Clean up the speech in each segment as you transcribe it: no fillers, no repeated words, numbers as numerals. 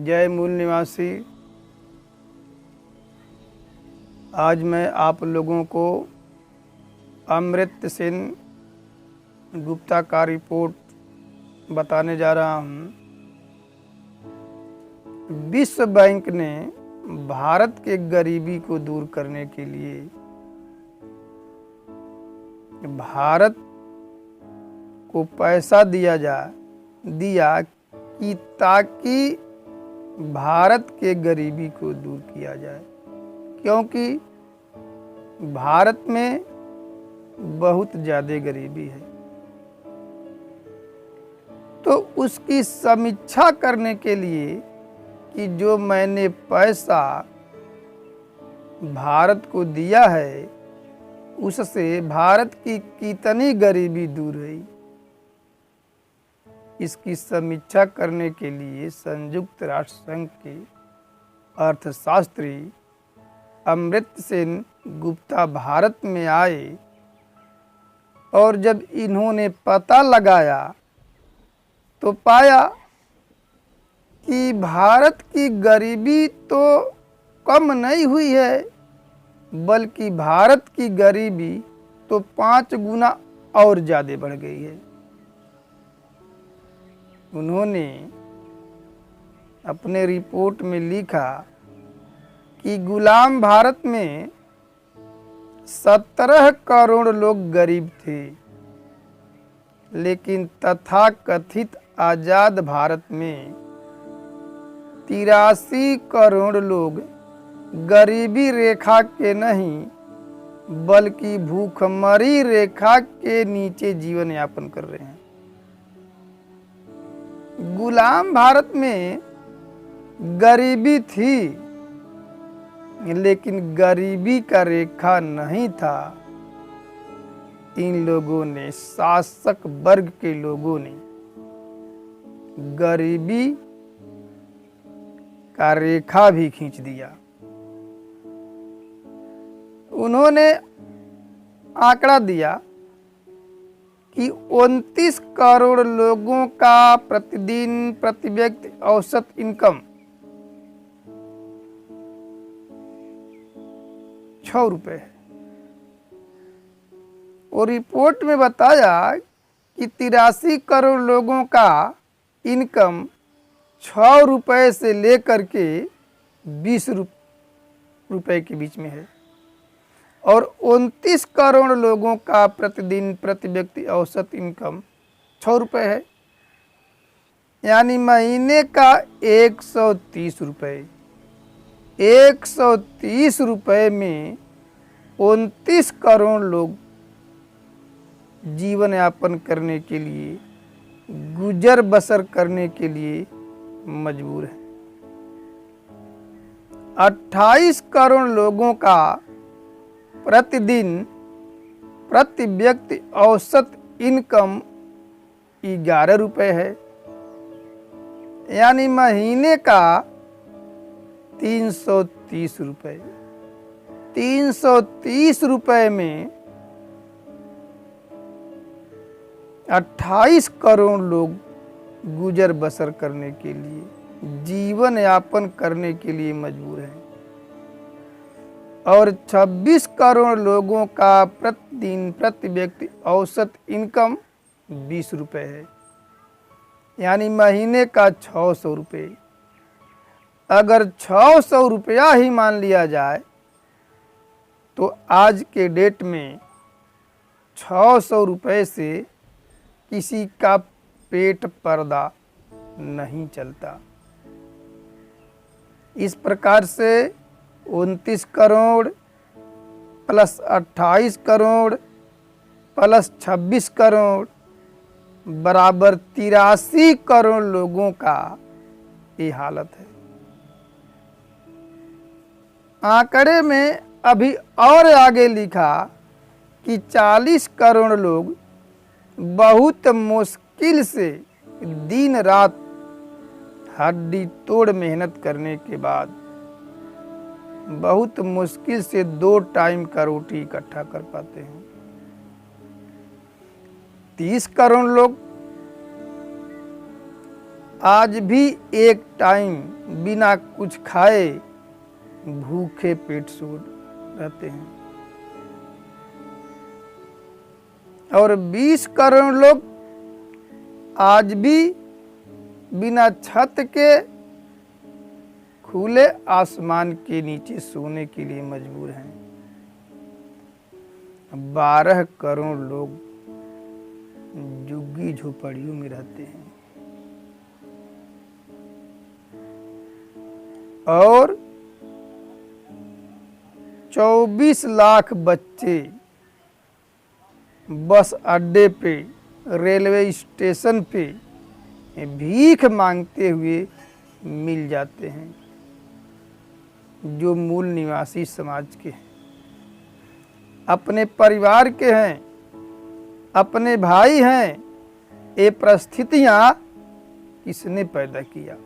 जय मूल निवासी। आज मैं आप लोगों को अमृत सेन गुप्ता का रिपोर्ट बताने जा रहा हूँ। विश्व बैंक ने भारत के गरीबी को दूर करने के लिए भारत को पैसा दिया कि ताकि भारत के गरीबी को दूर किया जाए, क्योंकि भारत में बहुत ज़्यादा गरीबी है। तो उसकी समीक्षा करने के लिए कि जो मैंने पैसा भारत को दिया है उससे भारत की कितनी गरीबी दूर हुई, इसकी समीक्षा करने के लिए संयुक्त राष्ट्र संघ के अर्थशास्त्री अमृत सेन गुप्ता भारत में आए और जब इन्होंने पता लगाया तो पाया कि भारत की गरीबी तो कम नहीं हुई है, बल्कि भारत की गरीबी तो 5 गुना और ज़्यादा बढ़ गई है। उन्होंने अपने रिपोर्ट में लिखा कि गुलाम भारत में 17 करोड़ लोग गरीब थे, लेकिन तथाकथित आज़ाद भारत में 83 करोड़ लोग गरीबी रेखा के नहीं बल्कि भूखमरी रेखा के नीचे जीवन यापन कर रहे हैं। गुलाम भारत में गरीबी थी, लेकिन गरीबी का रेखा नहीं था। इन लोगों ने, शासक वर्ग के लोगों ने गरीबी का रेखा भी खींच दिया। उन्होंने आंकड़ा दिया कि 29 करोड़ लोगों का प्रतिदिन प्रति व्यक्ति औसत इनकम 6 रुपये है। और रिपोर्ट में बताया कि 83 करोड़ लोगों का इनकम 6 रुपये से लेकर के 20 रुपये के बीच में है, और 29 करोड़ लोगों का प्रतिदिन प्रति व्यक्ति औसत इनकम 6 रुपये है, यानी महीने का 130 रुपये। 130 रुपये में 29 करोड़ लोग जीवन यापन करने के लिए, गुजर बसर करने के लिए मजबूर है। 28 करोड़ लोगों का प्रतिदिन प्रति व्यक्ति औसत इनकम 11 रुपये है, यानी महीने का 330 रुपये। 330 रुपये में 28 करोड़ लोग गुजर बसर करने के लिए, जीवन यापन करने के लिए मजबूर हैं, और 26 करोड़ लोगों का प्रतिदिन प्रति व्यक्ति औसत इनकम 20 रुपये है, यानी महीने का 600 रुपये। अगर 600 रुपया ही मान लिया जाए तो आज के डेट में 600 रुपये से किसी का पेट पर्दा नहीं चलता। इस प्रकार से 29 करोड़ प्लस 28 करोड़ प्लस 26 करोड़ बराबर 83 करोड़ लोगों का ये हालत है। आंकड़े में अभी और आगे लिखा कि 40 करोड़ लोग बहुत मुश्किल से दिन रात हड्डी तोड़ मेहनत करने के बाद बहुत मुश्किल से 2 टाइम का रोटी इकट्ठा कर पाते हैं। 30 करोड़ लोग आज भी एक टाइम बिना कुछ खाए भूखे पेट सो रहते हैं और 20 करोड़ लोग आज भी बिना छत के खुले आसमान के नीचे सोने के लिए मजबूर हैं। 12 करोड़ लोग झुग्गी झोपड़ियों में रहते हैं और 24 लाख बच्चे बस अड्डे पे, रेलवे स्टेशन पे भीख मांगते हुए मिल जाते हैं, जो मूल निवासी समाज के हैं, अपने परिवार के हैं, अपने भाई हैं। ये परिस्थितियां किसने पैदा किया?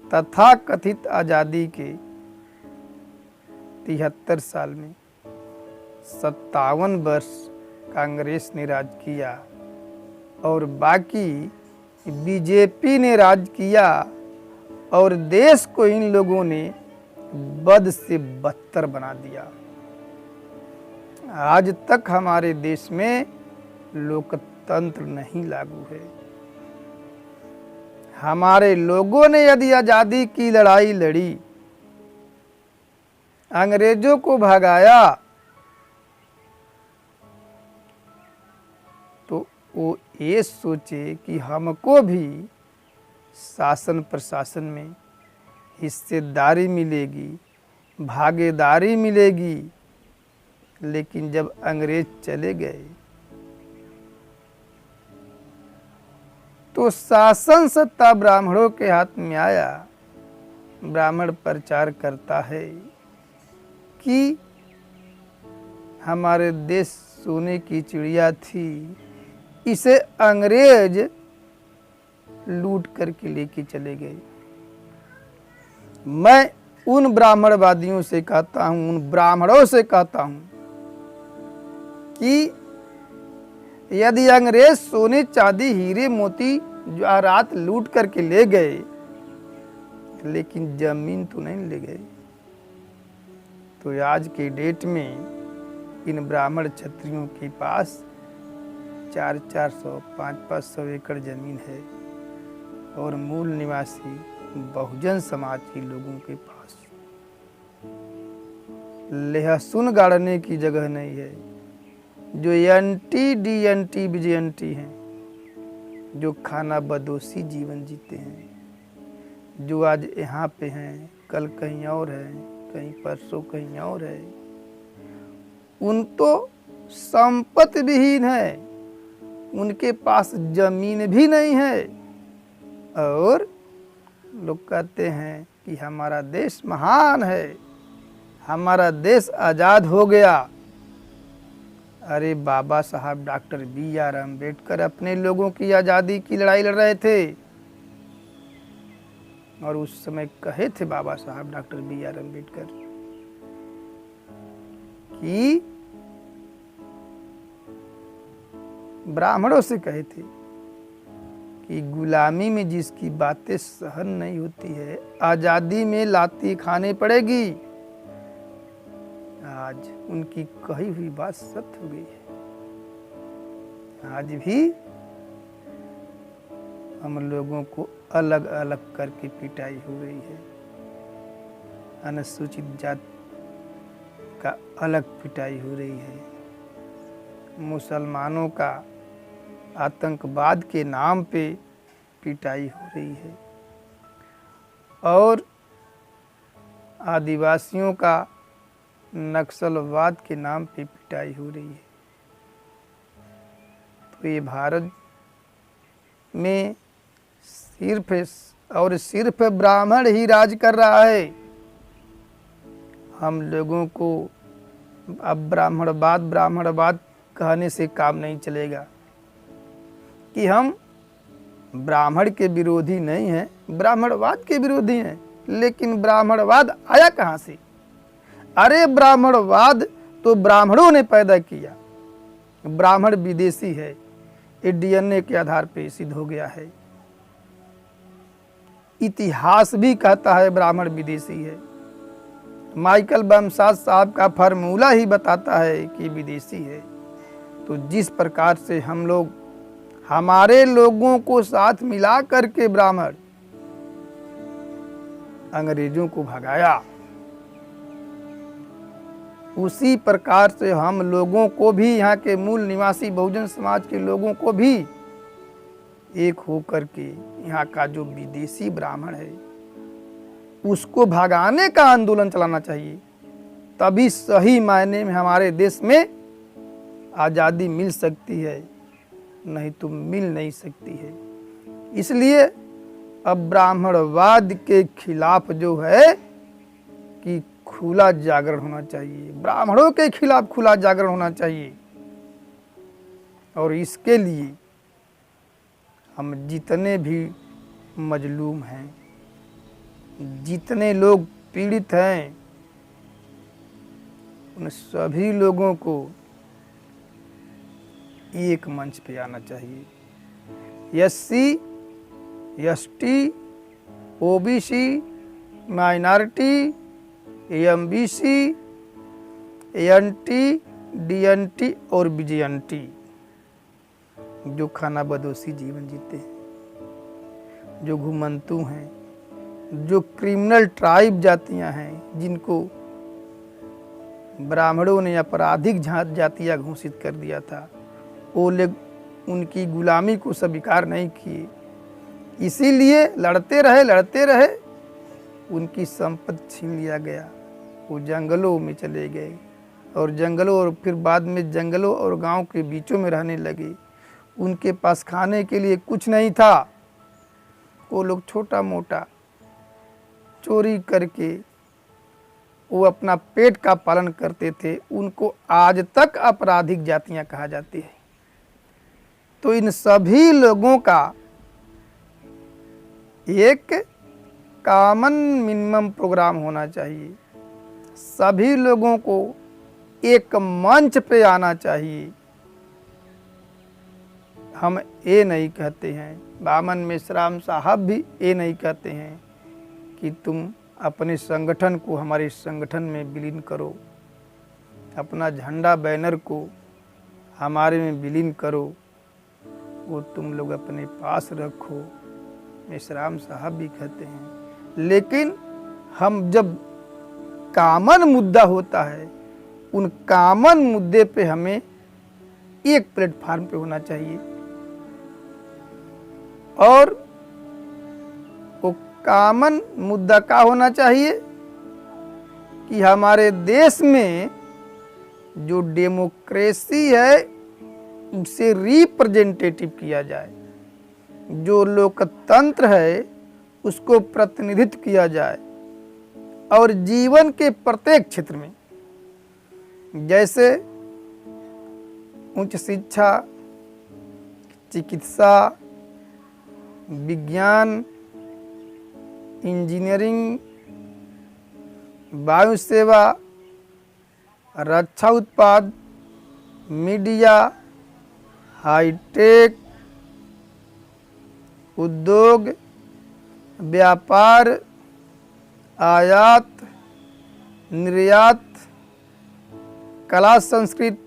तथा कथित आजादी के 73 साल में 57 वर्ष कांग्रेस ने राज किया और बाकी बीजेपी ने राज किया और देश को इन लोगों ने बद से बदतर बना दिया। आज तक हमारे देश में लोकतंत्र नहीं लागू है। हमारे लोगों ने यदि आजादी की लड़ाई लड़ी, अंग्रेजों को भगाया, तो वो ये सोचे कि हमको भी शासन प्रशासन में हिस्सेदारी मिलेगी, भागीदारी मिलेगी। लेकिन जब अंग्रेज चले गए तो शासन सत्ता ब्राह्मणों के हाथ में आया। ब्राह्मण प्रचार करता है कि हमारे देश सोने की चिड़िया थी, इसे अंग्रेज लूट करके लेके चले गए। मैं उन ब्राह्मणवादियों से कहता हूं, उन ब्राह्मणों से कहता हूं कि यदि अंग्रेज सोने चांदी हीरे मोती जवाहरात लूट करके ले गए, लेकिन जमीन तो नहीं ले गए, तो आज के डेट में इन ब्राह्मण क्षत्रियों के पास 400-400, 500-500 एकड़ जमीन है और मूल निवासी बहुजन समाज के लोगों के पास लहसुन गाड़ने की जगह नहीं है। जो एंटी DNT विजयंती हैं, जो खाना बदोशी जीवन जीते हैं, जो आज यहाँ पे हैं, कल कहीं और है, कहीं परसों कहीं और है, उन तो संपत्ति विहीन है, उनके पास जमीन भी नहीं है और लोग कहते हैं कि हमारा देश महान है, हमारा देश आज़ाद हो गया। अरे बाबा साहब डॉक्टर BR अम्बेडकर अपने लोगों की आज़ादी की लड़ाई लड़ रहे थे और उस समय कहे थे बाबा साहब डॉक्टर BR अम्बेडकर कि ब्राह्मणों से कहे थे कि गुलामी में जिसकी बातें सहन नहीं होती है, आज़ादी में लाती खाने पड़ेगी। आज उनकी कही हुई बात सत्य हो गई है। आज भी हम लोगों को अलग अलग करके पिटाई हो रही है। अनुसूचित जाति का अलग पिटाई हो रही है। मुसलमानों का आतंकवाद के नाम पे पिटाई हो रही है और आदिवासियों का नक्सलवाद के नाम पे पिटाई हो रही है। तो ये भारत में सिर्फ ब्राह्मण ही राज कर रहा है। हम लोगों को अब ब्राह्मणवाद कहने से काम नहीं चलेगा कि हम ब्राह्मण के विरोधी नहीं हैं, ब्राह्मणवाद के विरोधी हैं। लेकिन ब्राह्मणवाद आया कहाँ से? अरे ब्राह्मणवाद तो ब्राह्मणों ने पैदा किया। ब्राह्मण विदेशी है, ये DNA के आधार पे सिद्ध हो गया है। इतिहास भी कहता है ब्राह्मण विदेशी है। माइकल बमसाद साहब का फार्मूला ही बताता है कि विदेशी है। तो जिस प्रकार से हम लोग हमारे लोगों को साथ मिला करके ब्राह्मण अंग्रेजों को भगाया, उसी प्रकार से हम लोगों को भी, यहाँ के मूल निवासी बहुजन समाज के लोगों को भी एक होकर के यहाँ का जो विदेशी ब्राह्मण है उसको भगाने का आंदोलन चलाना चाहिए। तभी सही मायने में हमारे देश में आज़ादी मिल सकती है, नहीं तो मिल नहीं सकती है। इसलिए अब ब्राह्मणवाद के खिलाफ जो है कि खुला जागरण होना चाहिए, ब्राह्मणों के खिलाफ खुला जागरण होना चाहिए। और इसके लिए हम जितने भी मजलूम हैं, जितने लोग पीड़ित हैं, उन सभी लोगों को एक मंच पे आना चाहिए। SC, ST, OBC, minority, MBC, ANT, DNT और बीजेएनटी जो खाना बदोशी जीवन जीते हैं, जो घुमंतु हैं, जो क्रिमिनल ट्राइब जातियां हैं, जिनको ब्राह्मणों ने आपराधिक जातियां घोषित कर दिया था, वो लोग उनकी गुलामी को स्वीकार नहीं किए, इसीलिए लड़ते रहे, उनकी संपत्ति छीन लिया गया। वो जंगलों में चले गए और जंगलों और फिर बाद में जंगलों और गांव के बीचों में रहने लगे। उनके पास खाने के लिए कुछ नहीं था। वो लोग छोटा मोटा चोरी करके वो अपना पेट का पालन करते थे। उनको आज तक आपराधिक जातियां कहा जाती है। तो इन सभी लोगों का एक कॉमन मिनिमम प्रोग्राम होना चाहिए। सभी लोगों को एक मंच पे आना चाहिए। हम ये नहीं कहते हैं, बामन मेश्राम साहब भी ये नहीं कहते हैं कि तुम अपने संगठन को हमारे संगठन में विलीन करो, अपना झंडा बैनर को हमारे में विलीन करो, वो तुम लोग अपने पास रखो। मेश्राम साहब भी कहते हैं। लेकिन हम जब कॉमन मुद्दा होता है, उन कॉमन मुद्दे पे हमें एक प्लेटफार्म पे होना चाहिए। और वो कॉमन मुद्दा क्या होना चाहिए कि हमारे देश में जो डेमोक्रेसी है उसे रिप्रेजेंटेटिव किया जाए, जो लोकतंत्र है उसको प्रतिनिधित्व किया जाए। और जीवन के प्रत्येक क्षेत्र में, जैसे उच्च शिक्षा, चिकित्सा, विज्ञान, इंजीनियरिंग, वायु सेवा, रक्षा उत्पाद, मीडिया, हाईटेक, उद्योग, व्यापार, आयात, निर्यात, कला संस्कृति,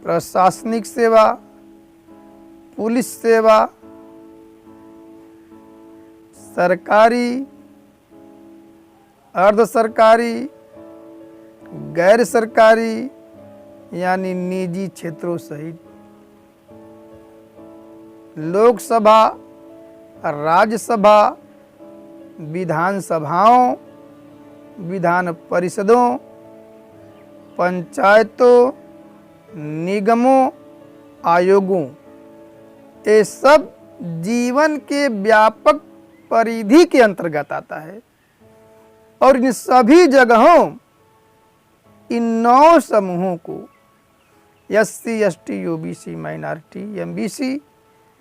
प्रशासनिक सेवा, पुलिस सेवा, सरकारी, अर्ध सरकारी, गैर सरकारी यानी निजी क्षेत्रों सहित लोकसभा, राज्यसभा, विधान सभाओं, विधान परिषदों, पंचायतों, निगमों, आयोगों, ये सब जीवन के व्यापक परिधि के अंतर्गत आता है। और इन सभी जगहों इन 9 समूहों को SC, ST, OBC, minority, MBC,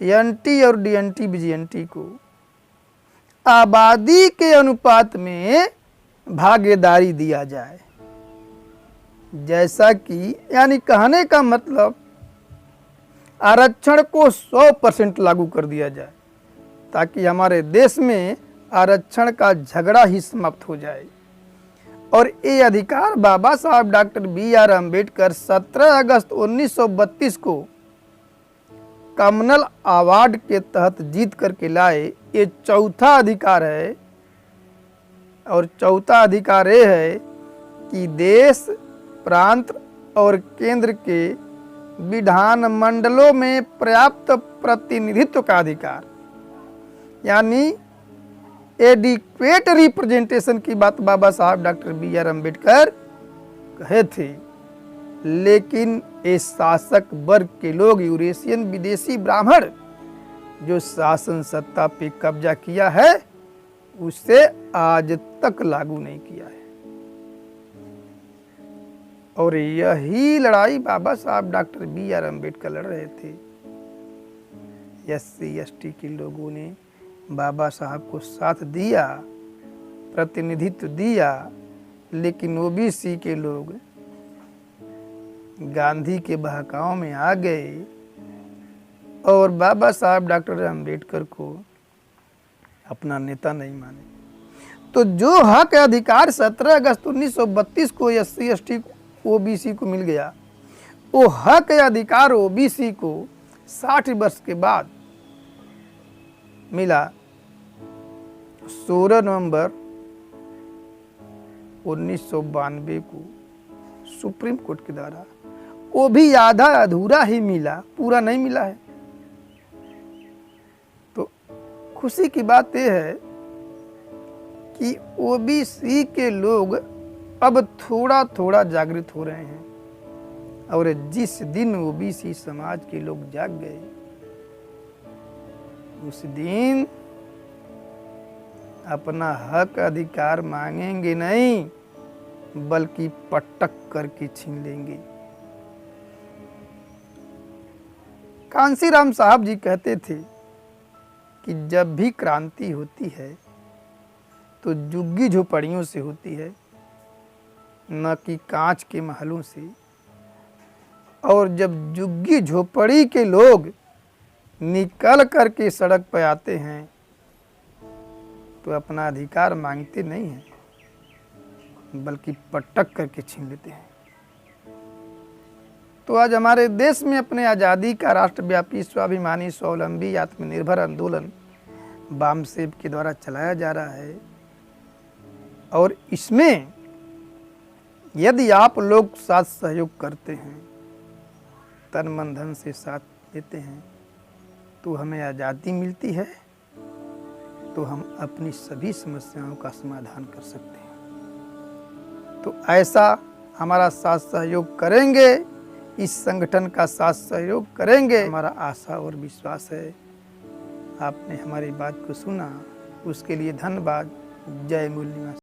NT और डीएनटी, बीजेएनटी को आबादी के अनुपात में भागीदारी दिया जाए। जैसा कि यानी कहने का मतलब आरक्षण को 100% लागू कर दिया जाए। ताकि हमारे देश में आरक्षण का झगड़ा ही समाप्त हो जाए। और ये अधिकार बाबा साहब डॉक्टर BR अम्बेडकर 17 अगस्त 1932 को कम्युनल अवार्ड के तहत जीत करके लाए। ये चौथा अधिकार है, और चौथा अधिकार ये है कि देश, प्रांत और केंद्र के विधान मंडलों में पर्याप्त प्रतिनिधित्व का अधिकार, यानी एडिक्वेट रिप्रेजेंटेशन की बात बाबा साहब डॉक्टर BR अम्बेडकर कहे थे। लेकिन ये शासक वर्ग के लोग, यूरेशियन विदेशी ब्राह्मण, जो शासन सत्ता पे कब्जा किया है, उसे आज तक लागू नहीं किया है। और यही लड़ाई बाबा साहब डॉक्टर BR अम्बेडकर लड़ रहे थे। SC ST के लोगों ने बाबा साहब को साथ दिया, प्रतिनिधित्व दिया, लेकिन OBC के लोग गांधी के बहकाव में आ गए और बाबा साहब डॉक्टर अम्बेडकर को अपना नेता नहीं माने। तो जो हक अधिकार 17 अगस्त 1932 को SC ST OBC को मिल गया, वो हक अधिकार OBC को 60 वर्ष के बाद मिला। 16 नवंबर 1992 को सुप्रीम कोर्ट के द्वारा, वो भी आधा अधूरा ही मिला, पूरा नहीं मिला है। तो खुशी की बात यह है कि OBC के लोग अब थोड़ा थोड़ा जागृत हो रहे हैं, और जिस दिन OBC समाज के लोग जाग गए, उस दिन अपना हक अधिकार मांगेंगे नहीं, बल्कि पटक करके छीन लेंगे। कांसीराम साहब जी कहते थे कि जब भी क्रांति होती है तो झुग्गी झोपड़ियों से होती है, न कि कांच के महलों से। और जब झुग्गी झोपड़ी के लोग निकल करके सड़क पर आते हैं तो अपना अधिकार मांगते नहीं हैं, बल्कि पटक करके छीन लेते हैं। तो आज हमारे देश में अपने आज़ादी का राष्ट्रव्यापी स्वाभिमानी स्वावलंबी आत्मनिर्भर आंदोलन वामसेब के द्वारा चलाया जा रहा है। और इसमें यदि आप लोग साथ सहयोग करते हैं, तन मन धन से साथ देते हैं, तो हमें आज़ादी मिलती है, तो हम अपनी सभी समस्याओं का समाधान कर सकते हैं। तो ऐसा हमारा साथ सहयोग करेंगे, इस संगठन का साथ सहयोग करेंगे, हमारा आशा और विश्वास है। आपने हमारी बात को सुना, उसके लिए धन्यवाद। जय मूल निवासी।